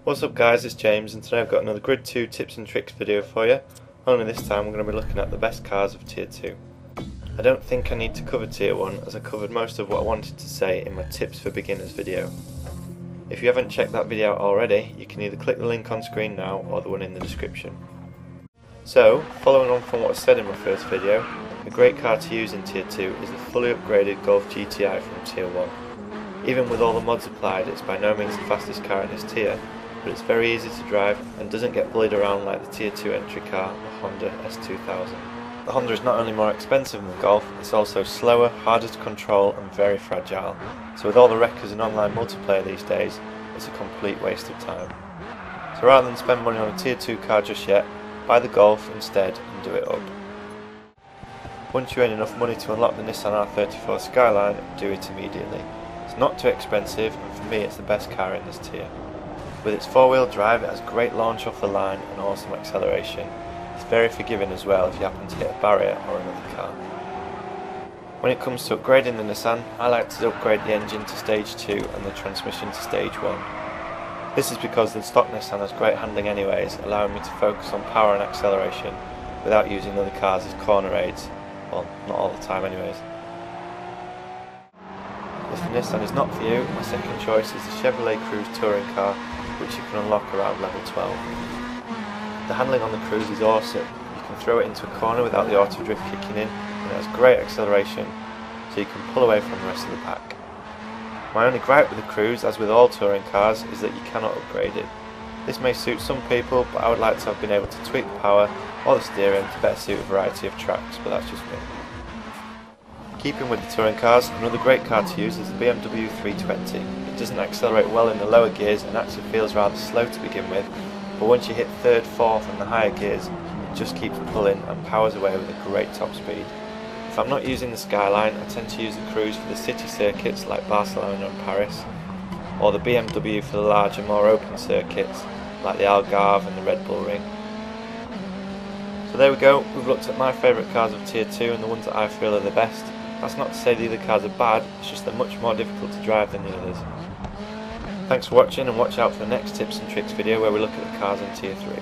What's up guys, it's James and today I've got another Grid 2 tips and tricks video for you. Only this time we're going to be looking at the best cars of Tier 2. I don't think I need to cover Tier 1 as I covered most of what I wanted to say in my tips for beginners video. If you haven't checked that video out already, you can either click the link on screen now or the one in the description. So, following on from what was said in my first video, a great car to use in Tier 2 is the fully upgraded Golf GTI from Tier 1. Even with all the mods applied, it's by no means the fastest car in this tier, but it's very easy to drive and doesn't get bullied around like the Tier 2 entry car, the Honda S2000. The Honda is not only more expensive than the Golf, it's also slower, harder to control and very fragile, so with all the wreckers and online multiplayer these days, it's a complete waste of time. So rather than spend money on a Tier 2 car just yet, buy the Golf instead and do it up. Once you earn enough money to unlock the Nissan R34 Skyline, do it immediately. It's not too expensive and for me it's the best car in this tier. With its four-wheel drive it has great launch off the line and awesome acceleration. It's very forgiving as well if you happen to hit a barrier or another car. When it comes to upgrading the Nissan, I like to upgrade the engine to stage 2 and the transmission to stage 1. This is because the stock Nissan has great handling anyways, allowing me to focus on power and acceleration without using other cars as corner aids. Well, not all the time anyways. If the Nissan is not for you, my second choice is the Chevrolet Cruze touring car, which you can unlock around level 12. The handling on the Cruze is awesome. You can throw it into a corner without the auto drift kicking in, and it has great acceleration, so you can pull away from the rest of the pack. My only gripe with the Cruze, as with all touring cars, is that you cannot upgrade it. This may suit some people, but I would like to have been able to tweak the power or the steering to better suit a variety of tracks, but that's just me. Keeping with the touring cars, another great car to use is the BMW 320. It doesn't accelerate well in the lower gears and actually feels rather slow to begin with, but once you hit 3rd, 4th and the higher gears, it just keeps pulling and powers away with a great top speed. If I'm not using the Skyline, I tend to use the Cruze for the city circuits like Barcelona and Paris, or the BMW for the larger, more open circuits like the Algarve and the Red Bull Ring. So there we go, we've looked at my favourite cars of Tier 2 and the ones that I feel are the best. That's not to say the other cars are bad, it's just they're much more difficult to drive than the others. Thanks for watching and watch out for the next tips and tricks video where we look at the cars in Tier 3.